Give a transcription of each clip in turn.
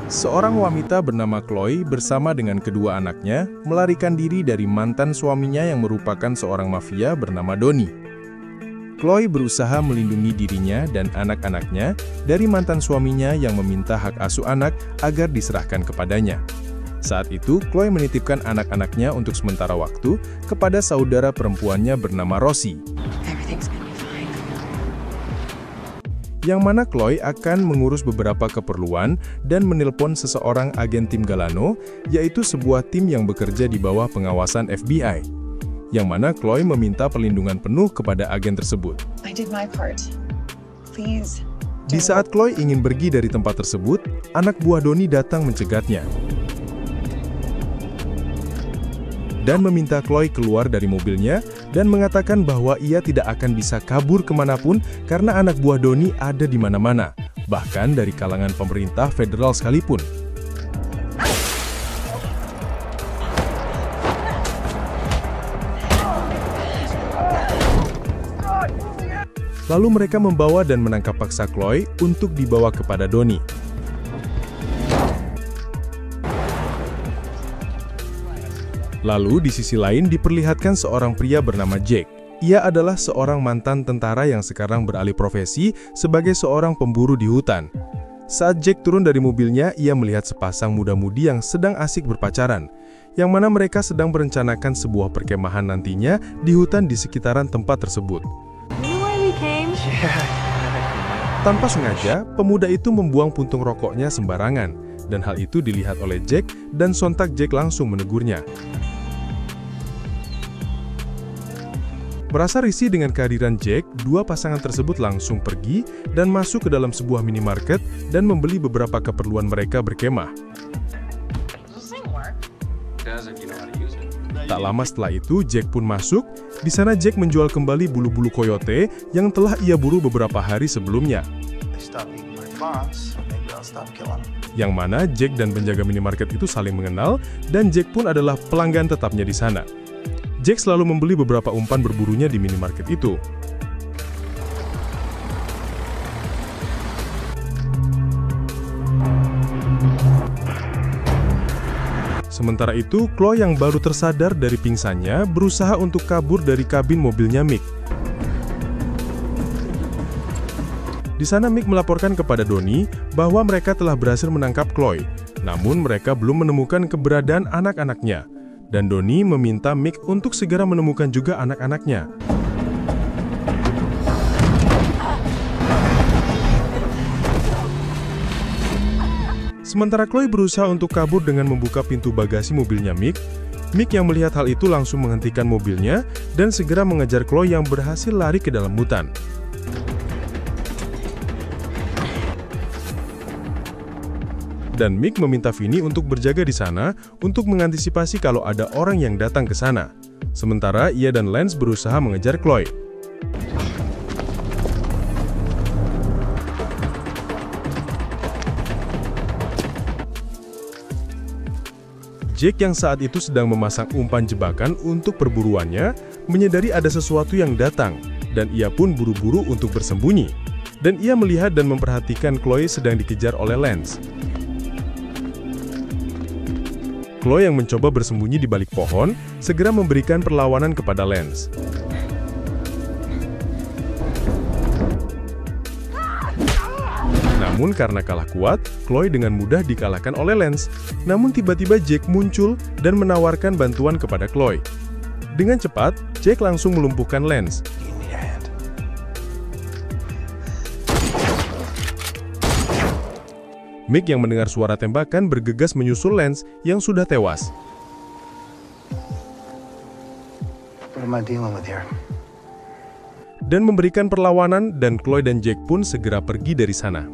Seorang wanita bernama Chloe bersama dengan kedua anaknya melarikan diri dari mantan suaminya yang merupakan seorang mafia bernama Donnie. Chloe berusaha melindungi dirinya dan anak-anaknya dari mantan suaminya yang meminta hak asuh anak agar diserahkan kepadanya. Saat itu, Chloe menitipkan anak-anaknya untuk sementara waktu kepada saudara perempuannya bernama Rosie. Yang mana Chloe akan mengurus beberapa keperluan dan menelpon seseorang agen tim Galano, yaitu sebuah tim yang bekerja di bawah pengawasan FBI. Yang mana Chloe meminta perlindungan penuh kepada agen tersebut. Di saat Chloe ingin pergi dari tempat tersebut, anak buah Donnie datang mencegatnya dan meminta Chloe keluar dari mobilnya dan mengatakan bahwa ia tidak akan bisa kabur kemanapun karena anak buah Donnie ada di mana-mana, bahkan dari kalangan pemerintah federal sekalipun. Lalu mereka membawa dan menangkap paksa Chloe untuk dibawa kepada Donnie. Lalu di sisi lain diperlihatkan seorang pria bernama Jack. Ia adalah seorang mantan tentara yang sekarang beralih profesi sebagai seorang pemburu di hutan. Saat Jack turun dari mobilnya, ia melihat sepasang muda-mudi yang sedang asik berpacaran, yang mana mereka sedang merencanakan sebuah perkemahan nantinya di hutan di sekitaran tempat tersebut. Tanpa sengaja, pemuda itu membuang puntung rokoknya sembarangan, dan hal itu dilihat oleh Jack dan sontak Jack langsung menegurnya. Merasa risih dengan kehadiran Jack, dua pasangan tersebut langsung pergi dan masuk ke dalam sebuah minimarket dan membeli beberapa keperluan mereka berkemah. Tak lama setelah itu, Jack pun masuk. Di sana Jack menjual kembali bulu-bulu koyote yang telah ia buru beberapa hari sebelumnya. Yang mana Jack dan penjaga minimarket itu saling mengenal, dan Jack pun adalah pelanggan tetapnya di sana. Jack selalu membeli beberapa umpan berburunya di minimarket itu. Sementara itu, Chloe yang baru tersadar dari pingsannya berusaha untuk kabur dari kabin mobilnya Mick. Di sana Mick melaporkan kepada Donnie bahwa mereka telah berhasil menangkap Chloe, namun mereka belum menemukan keberadaan anak-anaknya. Dan Donnie meminta Mick untuk segera menemukan juga anak-anaknya. Sementara Chloe berusaha untuk kabur dengan membuka pintu bagasi mobilnya Mick, Mick yang melihat hal itu langsung menghentikan mobilnya dan segera mengejar Chloe yang berhasil lari ke dalam hutan. Dan Mick meminta Vinny untuk berjaga di sana untuk mengantisipasi kalau ada orang yang datang ke sana. Sementara ia dan Lance berusaha mengejar Chloe. Jack yang saat itu sedang memasang umpan jebakan untuk perburuannya, menyadari ada sesuatu yang datang, dan ia pun buru-buru untuk bersembunyi. Dan ia melihat dan memperhatikan Chloe sedang dikejar oleh Lance. Chloe yang mencoba bersembunyi di balik pohon, segera memberikan perlawanan kepada Lance. Namun karena kalah kuat, Chloe dengan mudah dikalahkan oleh Lance. Namun tiba-tiba Jack muncul dan menawarkan bantuan kepada Chloe. Dengan cepat, Jack langsung melumpuhkan Lance. Mick yang mendengar suara tembakan bergegas menyusul Lance yang sudah tewas. Dan memberikan perlawanan, dan Chloe dan Jack pun segera pergi dari sana.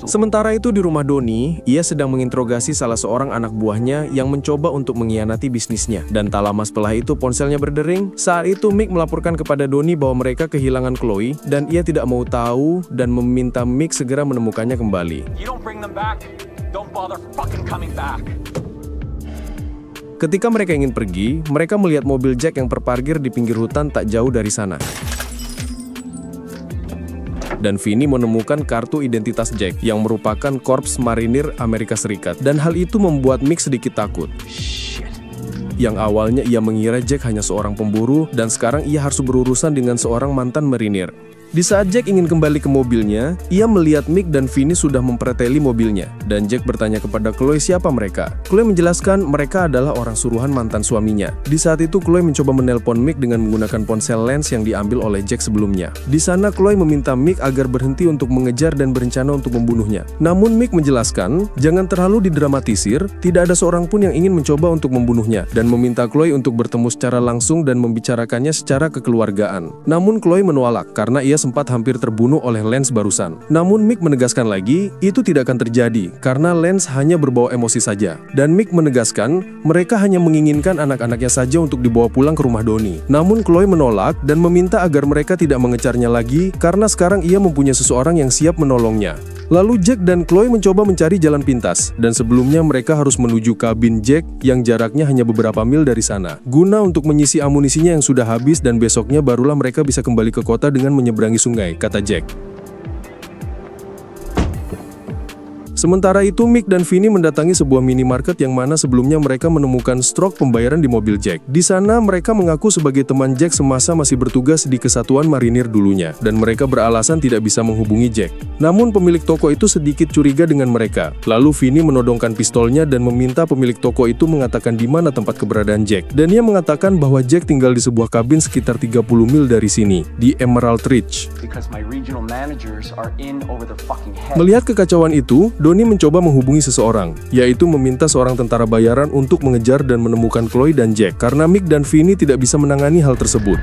Sementara itu di rumah Donnie, ia sedang menginterogasi salah seorang anak buahnya yang mencoba untuk mengkhianati bisnisnya. Dan tak lama setelah itu ponselnya berdering. Saat itu Mick melaporkan kepada Donnie bahwa mereka kehilangan Chloe dan ia tidak mau tahu dan meminta Mick segera menemukannya kembali. Ketika mereka ingin pergi, mereka melihat mobil Jack yang terparkir di pinggir hutan tak jauh dari sana. dan Vinny menemukan kartu identitas Jack yang merupakan Korps Marinir Amerika Serikat, dan hal itu membuat Mick sedikit takut. Yang awalnya ia mengira Jack hanya seorang pemburu, dan sekarang ia harus berurusan dengan seorang mantan marinir. Di saat Jack ingin kembali ke mobilnya, ia melihat Mick dan Vinny sudah mempreteli mobilnya, dan Jack bertanya kepada Chloe siapa mereka. Chloe menjelaskan mereka adalah orang suruhan mantan suaminya. Di saat itu Chloe mencoba menelpon Mick dengan menggunakan ponsel Lance yang diambil oleh Jack sebelumnya. Di sana Chloe meminta Mick agar berhenti untuk mengejar dan berencana untuk membunuhnya. Namun Mick menjelaskan, jangan terlalu didramatisir, tidak ada seorang pun yang ingin mencoba untuk membunuhnya, dan meminta Chloe untuk bertemu secara langsung dan membicarakannya secara kekeluargaan. Namun Chloe menolak karena ia sempat hampir terbunuh oleh Lance barusan. Namun Mick menegaskan lagi, itu tidak akan terjadi karena Lance hanya berbawa emosi saja. Dan Mick menegaskan, mereka hanya menginginkan anak-anaknya saja untuk dibawa pulang ke rumah Donnie. Namun Chloe menolak dan meminta agar mereka tidak mengejarnya lagi karena sekarang ia mempunyai seseorang yang siap menolongnya. Lalu Jack dan Chloe mencoba mencari jalan pintas, dan sebelumnya mereka harus menuju kabin Jack yang jaraknya hanya beberapa mil dari sana, guna untuk mengisi amunisinya yang sudah habis, dan besoknya barulah mereka bisa kembali ke kota dengan menyeberangi sungai, kata Jack. Sementara itu, Mick dan Vinny mendatangi sebuah minimarket yang mana sebelumnya mereka menemukan strok pembayaran di mobil Jack. Di sana, mereka mengaku sebagai teman Jack semasa masih bertugas di kesatuan marinir dulunya, dan mereka beralasan tidak bisa menghubungi Jack. Namun, pemilik toko itu sedikit curiga dengan mereka. Lalu, Vinny menodongkan pistolnya dan meminta pemilik toko itu mengatakan di mana tempat keberadaan Jack. Dan ia mengatakan bahwa Jack tinggal di sebuah kabin sekitar 30 mil dari sini, di Emerald Ridge. Melihat kekacauan itu, Donnie mencoba menghubungi seseorang, yaitu meminta seorang tentara bayaran untuk mengejar dan menemukan Chloe dan Jack, karena Mick dan Vinny tidak bisa menangani hal tersebut.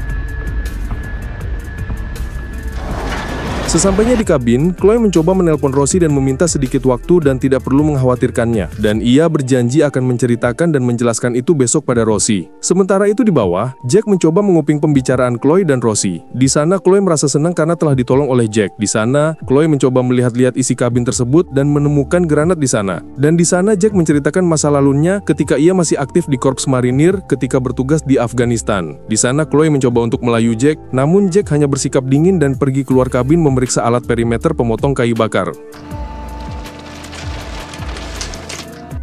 Sesampainya di kabin, Chloe mencoba menelpon Rosie dan meminta sedikit waktu dan tidak perlu mengkhawatirkannya, dan ia berjanji akan menceritakan dan menjelaskan itu besok pada Rosie. Sementara itu di bawah, Jack mencoba menguping pembicaraan Chloe dan Rosie. Di sana Chloe merasa senang karena telah ditolong oleh Jack. Di sana, Chloe mencoba melihat-lihat isi kabin tersebut dan menemukan granat di sana. Dan di sana Jack menceritakan masa lalunya ketika ia masih aktif di Korps Marinir ketika bertugas di Afghanistan. Di sana Chloe mencoba untuk melayu Jack, namun Jack hanya bersikap dingin dan pergi keluar kabin memeriksa alat perimeter pemotong kayu bakar.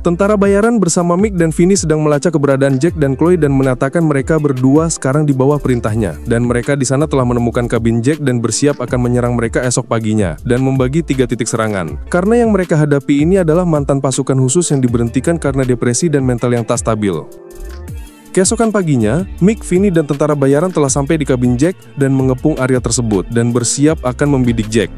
Tentara bayaran bersama Mick dan Vinny sedang melacak keberadaan Jack dan Chloe dan mengatakan mereka berdua sekarang di bawah perintahnya. Dan mereka di sana telah menemukan kabin Jack dan bersiap akan menyerang mereka esok paginya dan membagi 3 titik serangan. Karena yang mereka hadapi ini adalah mantan pasukan khusus yang diberhentikan karena depresi dan mental yang tak stabil. Keesokan paginya, Mick, Vinny, dan tentara bayaran telah sampai di kabin Jack dan mengepung area tersebut dan bersiap akan membidik Jack.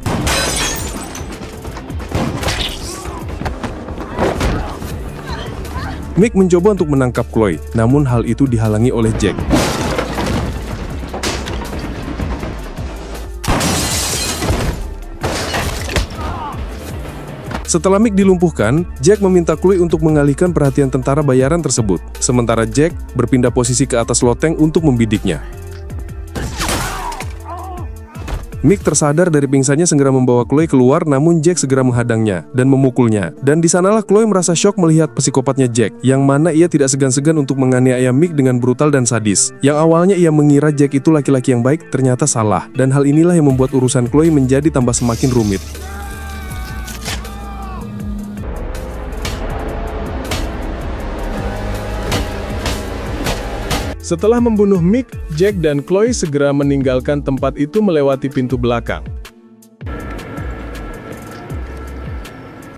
Mick mencoba untuk menangkap Chloe, namun hal itu dihalangi oleh Jack. Setelah Mick dilumpuhkan, Jack meminta Chloe untuk mengalihkan perhatian tentara bayaran tersebut, sementara Jack berpindah posisi ke atas loteng untuk membidiknya. Mick tersadar dari pingsannya segera membawa Chloe keluar, namun Jack segera menghadangnya dan memukulnya. Dan di sanalah Chloe merasa syok melihat psikopatnya Jack, yang mana ia tidak segan-segan untuk menganiaya Mick dengan brutal dan sadis. Yang awalnya ia mengira Jack itu laki-laki yang baik, ternyata salah. Dan hal inilah yang membuat urusan Chloe menjadi tambah semakin rumit. Setelah membunuh Mick, Jack dan Chloe segera meninggalkan tempat itu melewati pintu belakang.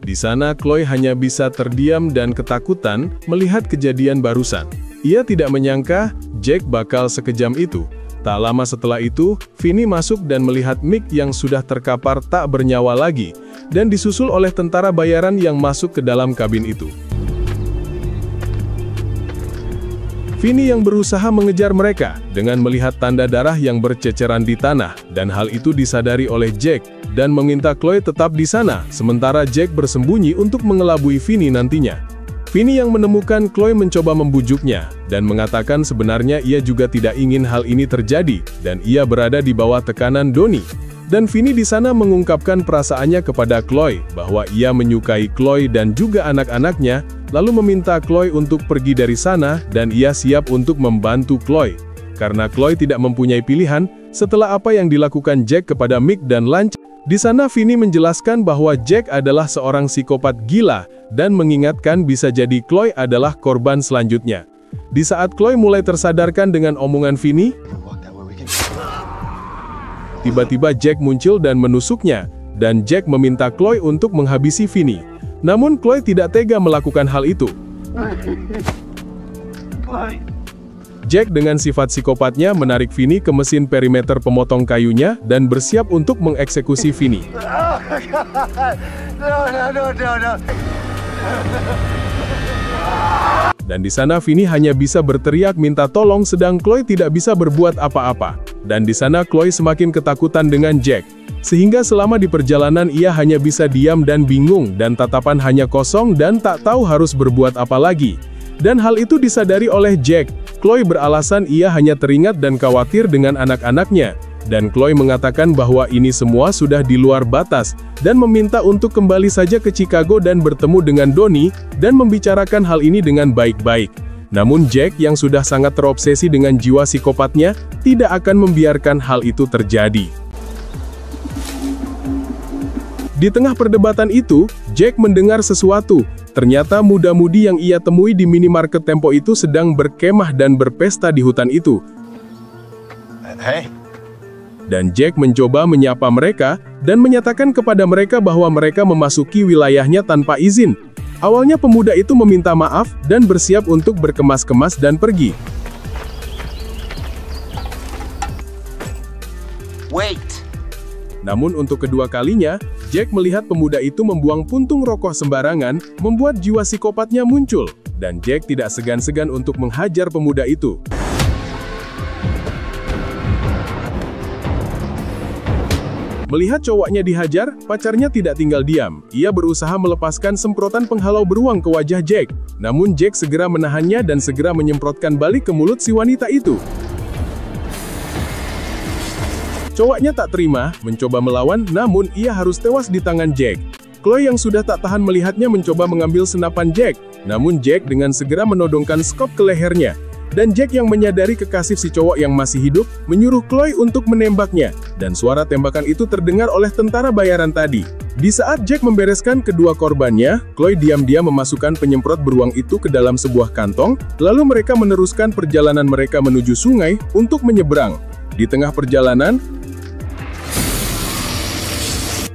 Di sana, Chloe hanya bisa terdiam dan ketakutan melihat kejadian barusan. Ia tidak menyangka Jack bakal sekejam itu. Tak lama setelah itu, Vinny masuk dan melihat Mick yang sudah terkapar tak bernyawa lagi, dan disusul oleh tentara bayaran yang masuk ke dalam kabin itu. Vinny yang berusaha mengejar mereka dengan melihat tanda darah yang berceceran di tanah, dan hal itu disadari oleh Jack dan meminta Chloe tetap di sana, sementara Jack bersembunyi untuk mengelabui Vinny nantinya. Vinny yang menemukan Chloe mencoba membujuknya dan mengatakan sebenarnya ia juga tidak ingin hal ini terjadi dan ia berada di bawah tekanan Donnie. Dan Vinny di sana mengungkapkan perasaannya kepada Chloe bahwa ia menyukai Chloe dan juga anak-anaknya, lalu meminta Chloe untuk pergi dari sana dan ia siap untuk membantu Chloe. Karena Chloe tidak mempunyai pilihan setelah apa yang dilakukan Jack kepada Mick dan Lance, Di sana Vinny menjelaskan bahwa Jack adalah seorang psikopat gila dan mengingatkan bisa jadi Chloe adalah korban selanjutnya. Di saat Chloe mulai tersadarkan dengan omongan Vinny, tiba-tiba Jack muncul dan menusuknya, dan Jack meminta Chloe untuk menghabisi Vinny. Namun Chloe tidak tega melakukan hal itu. Jack dengan sifat psikopatnya menarik Vinny ke mesin perimeter pemotong kayunya dan bersiap untuk mengeksekusi Vinny. Dan di sana Vinny hanya bisa berteriak minta tolong sedang Chloe tidak bisa berbuat apa-apa. Dan di sana Chloe semakin ketakutan dengan Jack. Sehingga selama di perjalanan ia hanya bisa diam dan bingung dan tatapan hanya kosong dan tak tahu harus berbuat apa lagi. Dan hal itu disadari oleh Jack. Chloe beralasan ia hanya teringat dan khawatir dengan anak-anaknya. Dan Chloe mengatakan bahwa ini semua sudah di luar batas, dan meminta untuk kembali saja ke Chicago dan bertemu dengan Donnie, dan membicarakan hal ini dengan baik-baik. Namun Jack yang sudah sangat terobsesi dengan jiwa psikopatnya, tidak akan membiarkan hal itu terjadi. Di tengah perdebatan itu, Jack mendengar sesuatu. Ternyata muda-mudi yang ia temui di minimarket Tempo itu sedang berkemah dan berpesta di hutan itu. Hey. Dan Jack mencoba menyapa mereka, dan menyatakan kepada mereka bahwa mereka memasuki wilayahnya tanpa izin. Awalnya pemuda itu meminta maaf, dan bersiap untuk berkemas-kemas dan pergi. Wait. Namun untuk kedua kalinya, Jack melihat pemuda itu membuang puntung rokok sembarangan, membuat jiwa psikopatnya muncul, dan Jack tidak segan-segan untuk menghajar pemuda itu. Melihat cowoknya dihajar, pacarnya tidak tinggal diam. Ia berusaha melepaskan semprotan penghalau beruang ke wajah Jack. Namun Jack segera menahannya dan segera menyemprotkan balik ke mulut si wanita itu. Cowoknya tak terima, mencoba melawan, namun ia harus tewas di tangan Jack. Chloe yang sudah tak tahan melihatnya mencoba mengambil senapan Jack, namun Jack dengan segera menodongkan skop ke lehernya. Dan Jack yang menyadari kekasih si cowok yang masih hidup, menyuruh Chloe untuk menembaknya, dan suara tembakan itu terdengar oleh tentara bayaran tadi. Di saat Jack membereskan kedua korbannya, Chloe diam-diam memasukkan penyemprot beruang itu ke dalam sebuah kantong, lalu mereka meneruskan perjalanan mereka menuju sungai untuk menyeberang. Di tengah perjalanan,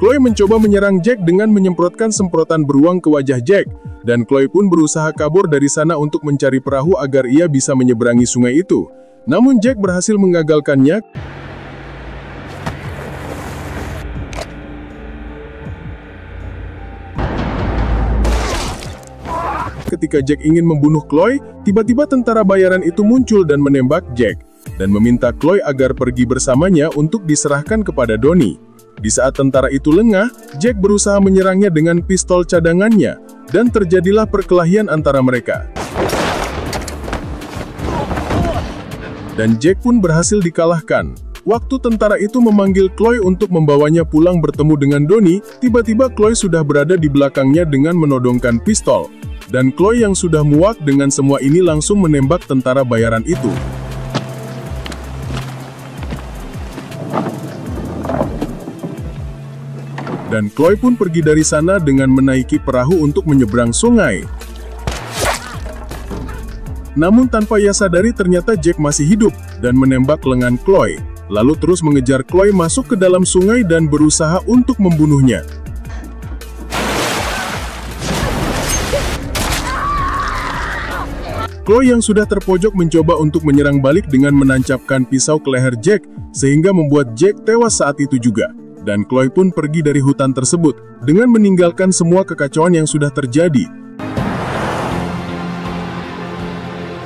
Chloe mencoba menyerang Jack dengan menyemprotkan semprotan beruang ke wajah Jack, dan Chloe pun berusaha kabur dari sana untuk mencari perahu agar ia bisa menyeberangi sungai itu. Namun Jack berhasil mengagalkannya. Ketika Jack ingin membunuh Chloe, tiba-tiba tentara bayaran itu muncul dan menembak Jack, dan meminta Chloe agar pergi bersamanya untuk diserahkan kepada Donnie. Di saat tentara itu lengah, Jack berusaha menyerangnya dengan pistol cadangannya, dan terjadilah perkelahian antara mereka. Dan Jack pun berhasil dikalahkan. Waktu tentara itu memanggil Chloe untuk membawanya pulang bertemu dengan Donnie, tiba-tiba Chloe sudah berada di belakangnya dengan menodongkan pistol. Dan Chloe yang sudah muak dengan semua ini langsung menembak tentara bayaran itu. Dan Chloe pun pergi dari sana dengan menaiki perahu untuk menyeberang sungai. Namun tanpa ia sadari ternyata Jack masih hidup, dan menembak lengan Chloe, lalu terus mengejar Chloe masuk ke dalam sungai dan berusaha untuk membunuhnya. Chloe yang sudah terpojok mencoba untuk menyerang balik dengan menancapkan pisau ke leher Jack, sehingga membuat Jack tewas saat itu juga. Dan Chloe pun pergi dari hutan tersebut, dengan meninggalkan semua kekacauan yang sudah terjadi.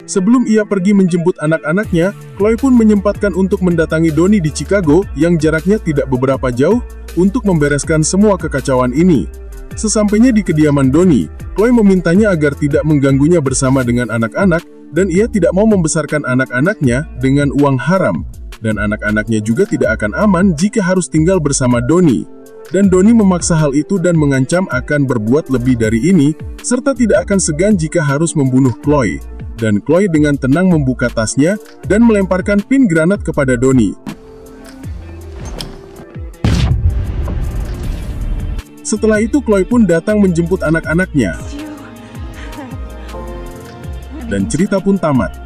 Sebelum ia pergi menjemput anak-anaknya, Chloe pun menyempatkan untuk mendatangi Donnie di Chicago, yang jaraknya tidak beberapa jauh, untuk membereskan semua kekacauan ini. Sesampainya di kediaman Donnie, Chloe memintanya agar tidak mengganggunya bersama dengan anak-anak, dan ia tidak mau membesarkan anak-anaknya dengan uang haram. Dan anak-anaknya juga tidak akan aman jika harus tinggal bersama Donnie. Dan Donnie memaksa hal itu dan mengancam akan berbuat lebih dari ini, serta tidak akan segan jika harus membunuh Chloe. Dan Chloe dengan tenang membuka tasnya, dan melemparkan pin granat kepada Donnie. Setelah itu Chloe pun datang menjemput anak-anaknya. Dan cerita pun tamat.